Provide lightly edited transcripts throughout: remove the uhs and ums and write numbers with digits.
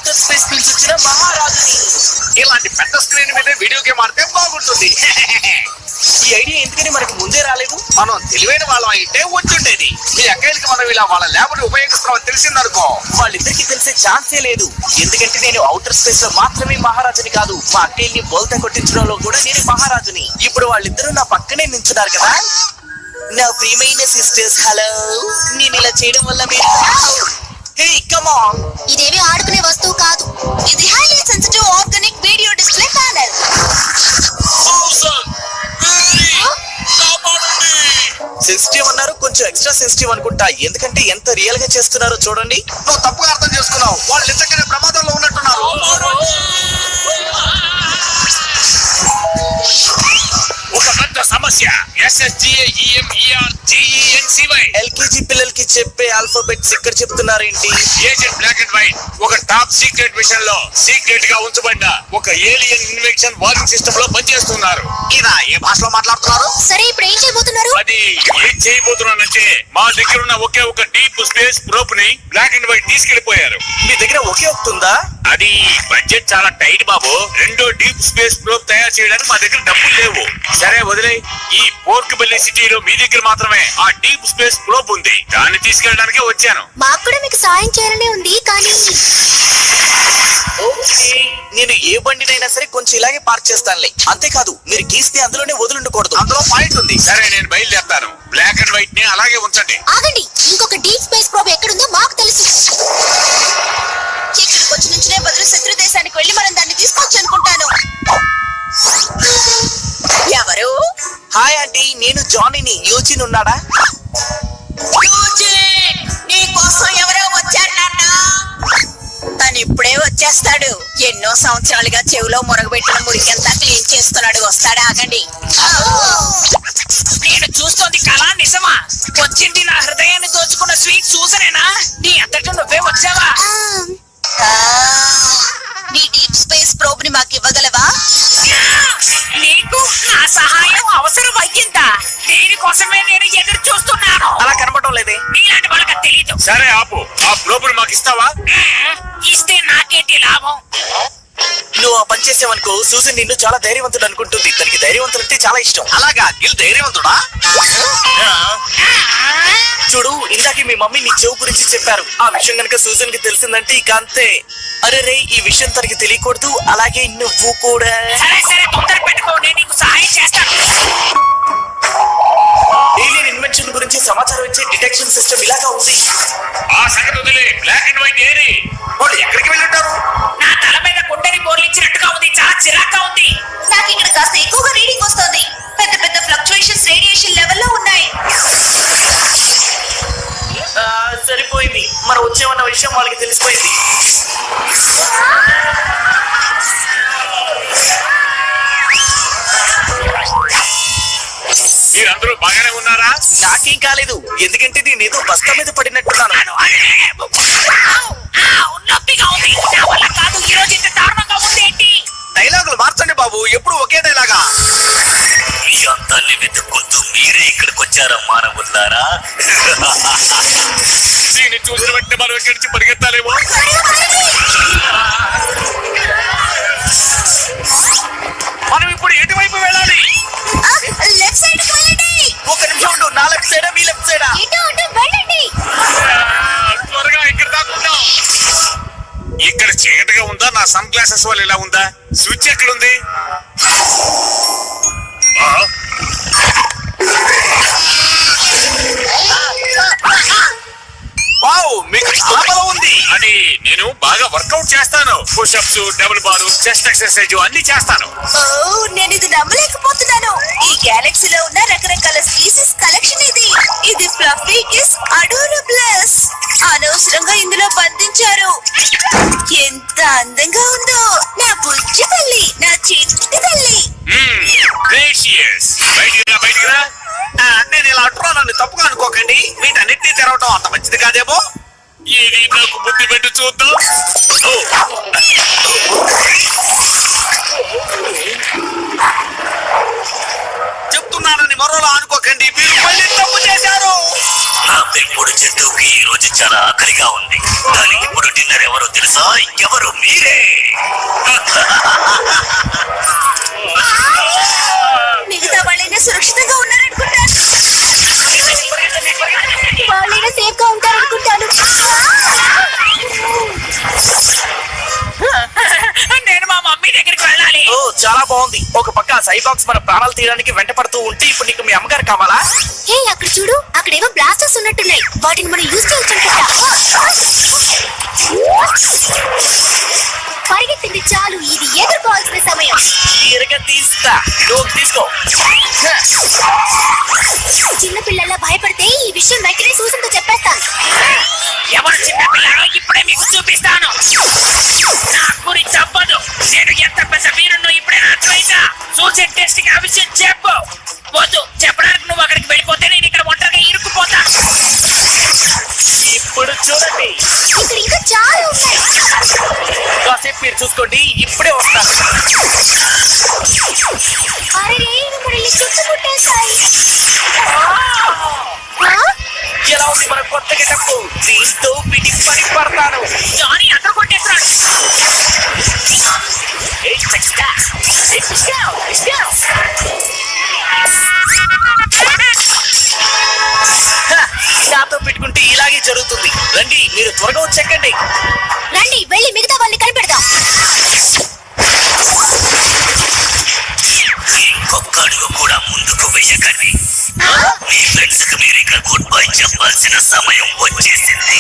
Outer space నుంచి వచ్చిన మహారాజుని. ఇలాంటి పెద్ద స్క్రీన్ మీద వీడియో గేమ్ ఆడితే బాగుంటుంది. ఈ ఐడియా ఎందుకని మనకు ముందే రాలేదు? మనం తెలివైన వాళ్ళం అయితే వచ్చుండేది. మీ అక్కయ్యకి మనం ఇలా వాళ్ళ ల్యాబ్ని ఉపయోగిస్తున్నామని తెలిసిందనుకో, వాళ్ళిద్దరికి తెలిసే ఛాన్సే లేదు. ఎందుకంటే నేను అవుటర్ స్పేస్ లో మాత్రమే మహారాజుని కాదు, మా అక్కయ్యని బోల్తా కొట్టించడంలో కూడా నేను మహారాజుని. ఇప్పుడు వాళ్ళిద్దరూ నా పక్కనే నించున్నారు కదా. నా ప్రియమైన సిస్టర్స్, హలో. నేను ఇలా చేయడం వల్ల మీరు హే కమ్ ఆన్. ఇదేవి ఆడుకునే వస్తువు కాదు, ఇది highly sensitive organic video display panel. Sensitive అన్నారు, కొంచెం ఎక్స్ట్రా సెన్సిటివ్ అనుకుంటా. ఎందుకంటే ఎంత రియల్ గా చేస్తున్నారో చూడండి. నువ్వు తప్పుగా అర్థం చేసుకున్నావు. వాళ్ళు నిజంగానే ప్రమాదంలో ఉన్నట్టున్నారు. ఒక పెద్ద సమస్య. ఎల్కేజీ పిల్లలకి చెప్పే ఆల్ఫాబెట్స్ ఇక్కడ చెప్తున్నారేంటి? ఏజెంట్ బ్లాక్ అండ్ వైట్ ఒక టాప్ సీక్రెట్ మిషన్ లో సీక్రెట్ గా ఉంచబడ్డ ఒక ఏలియన్ ఇన్వెన్షన్ వార్నింగ్ సిస్టమ్ లో పనిచేస్తున్నారు. ఈయన ఏ భాషలో మాట్లాడుతున్నారు? సరే, ఇప్పుడు ఏం చేయబోతున్నారు? అది ఏం చేయబోతున్నానంటే, మా దగ్గర ఉన్న ఒకే ఒక డీప్ స్పేస్ ప్రోప్ ని బ్లాక్ అండ్ వైట్ తీసుకెళ్లిపోయారు. మీ దగ్గర ఒకే ఒకటి ఉందా? అది బడ్జెట్ చాలా టైట్ బాబు. రెండో డీప్ స్పేస్ ప్రోప్ తయారు చేయడానికి మా దగ్గర డబ్బులు లేవు. సరే వదిలే. ఈ పోర్క్ బెల్లీ సిటీలో మీ దగ్గర మాత్రమే ఆ డీప్ స్పేస్ ప్రోప్ ఉంది. దాన్ని తీసుకెళ్ళడానికి వచ్చాను. మాకు కూడా మీకు సాయం చేయాలనే ఉంది, కానీ నేను ఏ బండినైనా సరే కొంచెం ఇలాగే పార్క్ చేస్తానులే. అంతేకాదు, మీరు గీస్తే అందులోనే వదులుండకూడదు. అందులో పాయింట్ ఉంది. సరే, నేను బయలుదేరుతాను. బ్లాక్ అండ్ వైట్ ని అలాగే ఉంచండి. ఆగండి, ఇంకొక డీప్ స్పేస్ ప్రోబ్ ఎక్కడుందో మాకు తెలుసు. ఇక్కడికి వచ్చి నుంచినే బదులు శత్రు దేశానికి వెళ్ళి మనం దాన్ని తీసుకోవచ్చు అనుకుంటాను. ఎవరు? హాయ్ ఆంటీ, నేను జానీని. యూజిన్ ఉన్నాడా? నీ కోసం ఎవరో వచ్చారు నాన్న. తను ఇప్పుడే వచ్చేస్తాడు. ఎన్నో సంవత్సరాలుగా చెవిలో మురగబెట్టిన మురికంతా క్లీన్ చేస్తున్నాడు. వస్తాడు, ఆగండి. నేను చూస్తోంది కళా నిజమా? వచ్చింది నా హృదయాన్ని దోచుకున్న స్వీట్ చూసనేనా? నీ అంతటా నువ్వే వచ్చావా? నీ డీప్ స్పేస్ ప్రోబ్ ని మాకు ఇవ్వగలవా? నీకు నా సహాయం అవసరం అయ్యిందా? దీనికోసమే నేను ఎదురు చూస్తున్నాను. అలా కనపడడం లేదే. నీలాంటి వాళ్ళకి తెలీదు. సరే ఆపు. ఆ ప్రోబ్ మాకు ఇస్తావా? ఇస్తే నాకేంటి లాభం? నువ్వు ఆ పని చేసావనుకో, సూజన్ నిన్ను చాలా ధైర్యవంతుడు అనుకుంటుంది. తనకి ధైర్యవంతులంటే చాలా ఇష్టం. అలాగా? గిల్ ధైర్యవంతుడా? చూడు, ఇందాకే మీ మమ్మీ నీ చెవు గురించి చెప్పారు. ఆ విషయం కనుక సూజన్ కి తెలిసిందంటే ఇక అంతే. అరే రే, ఈ విషయం తనకి తెలియకూడదు. అలాగే నువ్వు కూడా. సరే సరే, తొందర పెట్టుకో, నేను నీకు సహాయం చేస్తాను. ఏలియన్ ఇన్వెన్షన్ గురించి సమాచారం ఇచ్చే డిటెక్షన్ సిస్టమ్ ఇలాగా ఉంది. ఆ సంగతి వదిలే. బ్లాక్ అండ్ వైట్ ఏరి? వాళ్ళు ఎక్కడికి వెళ్ళుంటారు? నా తల మీద గుండెని బోర్లించినట్టుగా ఉంది. చాలా చిరాగ్గా ఉంది. నాకు ఇక్కడ కాస్త ఎక్కువగా రీడింగ్ వస్తుంది. పెద్ద పెద్ద ఫ్లక్చుయేషన్స్ రేడియేషన్ లెవెల్లో ఉన్నాయి. సరిపోయింది, మనం వచ్చామన్న విషయం వాళ్ళకి తెలిసిపోయింది. మీరందరూ బాగానే ఉన్నారా? నాకేం కాలేదు, ఎందుకంటే నేను ఏదో బస్తా మీద పడినట్టున్నాను. నొప్పిగా ఉంది. నా వల్ల కాదు. ఈ రోజు ఇంత దారుణంగా ఉంది ఏంటి? డైలాగులు మార్చండి బాబు. ఎప్పుడు ఒకే డైలాగా? మీ అంతాన్ని వెతుక్కుంటూ మీరే ఇక్కడికి వచ్చారా మానవులారా? దీన్ని చూసిన వెంటనే మనం ఇక్కడి నుంచి పరిగెత్తాలేమో. మనం ఇప్పుడు ఎటువైపు వెళ్ళాలి? లెఫ్ట్ సైడ్ కి వెళ్ళండి. ఒక నిమిషం ఉండు. నా లెఫ్ట్ సైడా మీ లెఫ్ట్ సైడా? ఇటు అటు వెళ్ళండి. త్వరగా ఇక్కడ దాక్కుందాం. ఇక్కడ చీకటిగా ఉందా? నా సన్ గ్లాసెస్ వల్ల ఇలా ఉందా? స్విచ్ ఎక్కడుంది? వావ్, మీకు చాలా బలం ఉంది. అది నేను బాగా వర్కౌట్ చేస్తాను. పుషప్స్, డబుల్ బారు, చెస్ట్ ఎక్సర్సైజ్ అన్ని చేస్తాను. నేను ఇది నమ్మలేకపోతున్నాను. ఈ గెలాక్సీలో ఉన్న రకరకాల స్పీసీస్ కలెక్షన్ ఇది. ఇది ఫ్లఫీ కిస్ అడోరబుల్స్. అనవసరంగా ఇందులో బంధించారు. ఎంత అందంగా ఉందో. నా బుజ్జి తల్లి, నా చిట్టి తల్లి. గ్రేషియస్. బయటికి రా. నేను ఇలా అంటున్నాను, నన్ను తప్పుగా అనుకోకండి. వీటన్నిటినీ తెరవటం అంత మంచిది కాదేమో. ఇది నాకు బుద్ధి పెట్టి చూద్దాం. చెప్తున్నానని మరోలా అనుకోకండి. మీరు మళ్ళీ తప్పు చేశారు. నా పెంపుడు జంతువుకి ఈ రోజు చాలా ఆకలిగా ఉంది. కానీ ఇప్పుడు డిన్నర్ ఎవరో తెలుసా? ఎవరు? మీరే. మిగతా వాళ్ళైనా సురక్షితంగా ఉన్నారనుకుంటాను. వాళ్ళైనా సేఫ్ గా ఉంటారనుకుంటాను. నేను మా మమ్మీ దగ్గరికి వెళ్ళాలి. ఓ చాలా బాగుంది. ఒక పక్క సైబాక్స్ మన ప్రాణాలు తీయడానికి వెంట పడుతూ ఉంటే ఇప్పుడు నీకు మీ అమ్మగారు కావాలా? హే, అక్కడ చూడు, అక్కడేవో బ్లాస్టర్స్ ఉన్నట్టున్నాయి. వాటిని మనం యూజ్ చేయొచ్చు. పరిగెత్తింది చాలు, ఇది ఎదుర్కోవాల్సిన సమయం. తీరగా తీస్తా, నువ్వు తీసుకో. చిన్న పిల్లల్లా భయపడితే ఈ విషయం వెంటనే సూసన్తో చెప్పేస్తాను. ఎవరు చిన్న పిల్లాడో ఇప్పుడే మీకు చూపిస్తాను. నా గురించి అవ్వదు. నేను ఎంత పెద్ద వీరున్నో ఇప్పుడే అర్థమైందా? సూసన్ టెస్ట్ కి ఆ విషయం చెప్పు. వద్దు, చెప్పడానికి నువ్వు అక్కడికి వెళ్ళిపోతే నేను ఇక్కడ ఒంటరిగా ఇరుక్కుపోతా. ఇప్పుడు చూడండి, ఇక్కడ ఇంకా చాలా ఉన్నాయి. కాసేపు మీరు చూసుకోండి, ఇప్పుడే వస్తాను. అరే, మనల్ని చుట్టుముట్టేశాయి. ఎలా ఉంది మన కొత్త గెటప్? దీంతో పిటి పని పడతాను. జానీ అక్కడ కొట్టేస్తున్నాడు. నాతో పెట్టుకుంటే ఇలాగే జరుగుతుంది. రండి, మీరు త్వరగా వచ్చేకండి. రండి, వెళ్ళి మిగతా వాళ్ళని కనిపెడదాం. ఇంకొక అడుగు కూడా ముందుకు వెయ్యకండి. మీ ఫ్రెండ్స్ కి మీరు ఇక్కడ గుడ్ బై చెప్పాల్సిన సమయం వచ్చేసింది.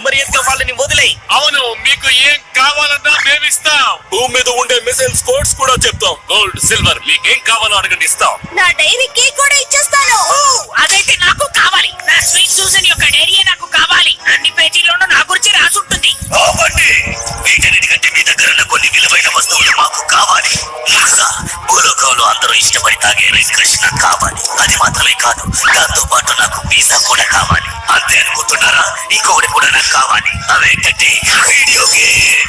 మరి ఎంత వాళ్ళని వదిలేయి. అవును, మీకు ఏం కావాలన్నా మేమిస్తాం. భూమి మీద ఉండే మిసైల్ స్పోర్ట్స్ కూడా చెప్తాం. గోల్డ్, సిల్వర్, మీకేం కావాలో అడగండి, ఇస్తాం. నా డైరీ కేక్ కూడా ఇచ్చేస్తాను. అదైతే నాకు కావాలి. నా స్వీట్ సూసన్ యొక్క డైరీయే నాకు కావాలి. అన్ని పేజీల్లోనూ నా గురించి రాసుంటుంది. అవ్వండి. వీటన్నిటికంటే మీ దగ్గర ఉన్న కొన్ని విలువైన వస్తువులు మాకు కావాలి. ముందుగా భూలోకంలో అందరూ ఇష్టపడి తాగే కృష్ణ కావాలి. అది మాత్రమే కాదు, దాంతో పాటు నాకు పిజ్జా కూడా కావాలి. అంతే అనుకుంటున్నారా? ఇంకొకటి కూడా నాకు కావాలి. అవేంటంటే వీడియో గేమ్.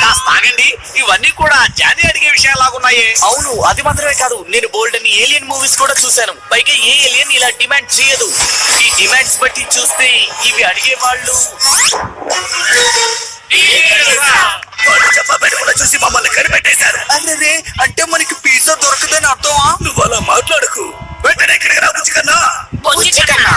కాస్త ఆగండి, ఇవన్నీ కూడా జానీ అడిగే విషయాలాగున్నాయే. అవును, అది మాత్రమే కాదు, నేను బోల్డ్ అని ఏలియన్ మూవీస్ కూడా చూశాను. పైగా ఏ ఏలియన్ ఇలా డిమాండ్ చేయదు. ఈ డిమాండ్స్ బట్టి చూస్తే ఇవి అడిగే వాళ్ళు వాళ్ళు చెప్పబెట్టకుండా చూసి మమ్మల్ని కనిపెట్టేశారు. అరే, అంటే మనకి పిజ్జా దొరకదని అర్థమా? నువ్వు అలా మాట్లాడకు. వెంటనే ఇక్కడికి రా బుజ్జి కన్నా. బుజ్జి కన్నా.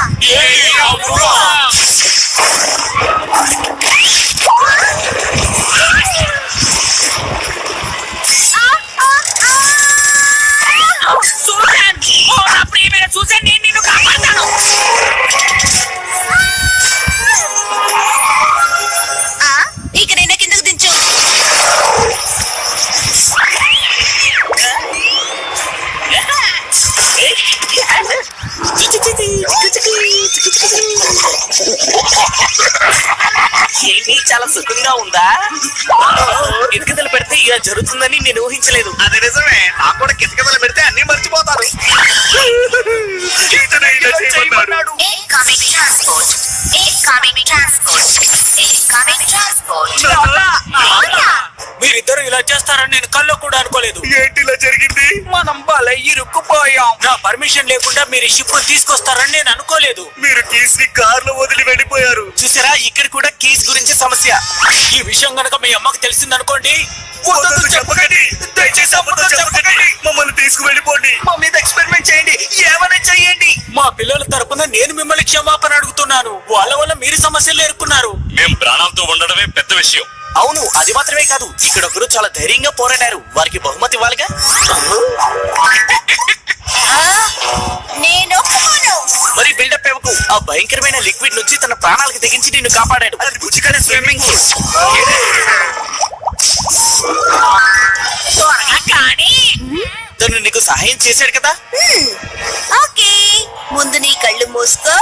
సూసన్! ఓ నా ప్రియమైన సూసన్, నేను నిన్ను కాపాడతాను. ఇక నేను కిందకు దించు. ఏంటి, చాలా సుఖంగా ఉందా? కిటకిటలు పెడితే ఇలా జరుగుతుందని నేను ఊహించలేదు. అది నిజమే, నాకు కూడా కిటకిటలు పెడితే అన్ని మర్చిపోతారు. చేయమన్నాడు. Incoming transport. Incoming transport. Incoming transport. మీరిద్దరు ఇలా చేస్తారని నేను కల్లో కూడా అనుకోలేదు. ఏంటి ఇలా జరిగింది? మనం భలే ఇరుక్కుపోయాం. నా పర్మిషన్ లేకుండా మీరు షిప్ తీసుకొస్తారని నేను అనుకోలేదు. మీరు కీస్ ని కార్ లో వదిలి వెళ్ళిపోయారు. చూసారా, ఇక్కడ కూడా కీస్ గురించి సమస్య. ఈ విషయం గనక మీ అమ్మకి తెలిసిందనుకోండి. వద్దొద్దు, చెప్పకండి. దయచేసి అమ్మతో చెప్పకండి. మమ్మల్ని తీసుకువెళ్ళిపోండి. మా మీద ఎక్స్పెరిమెంట్ చేయండి, ఏమైనా చెయ్యండి. మా పిల్లల తరపున నేను మిమ్మల్ని క్షమాపణ అడుగుతున్నాను. వాళ్ళ వల్ల మీరు సమస్యలు ఎదుర్కొన్నారు. మేం ప్రాణాలతో ఉండడమే పెద్ద విషయం. అవును, అది మాత్రమే కాదు, ఇక్కడ ఒకరు చాలా ధైర్యంగా పోరాడారు. వారికి బహుమతి ఇవ్వాలిగా. నేను ఒప్పుకోను. మరి బిల్డప్ ఇవ్వకు. ఆ భయంకరమైన లిక్విడ్ నుంచి తన ప్రాణాలకు తెగించి నిన్ను కాపాడాడు. అది బుజ్జిగానే స్విమ్మింగ్ పూల్. త్వరగా కానీ. తను నీకు సహాయం చేశాడు కదా. ఓకే, ముందు నీ కళ్ళు మూసుకో.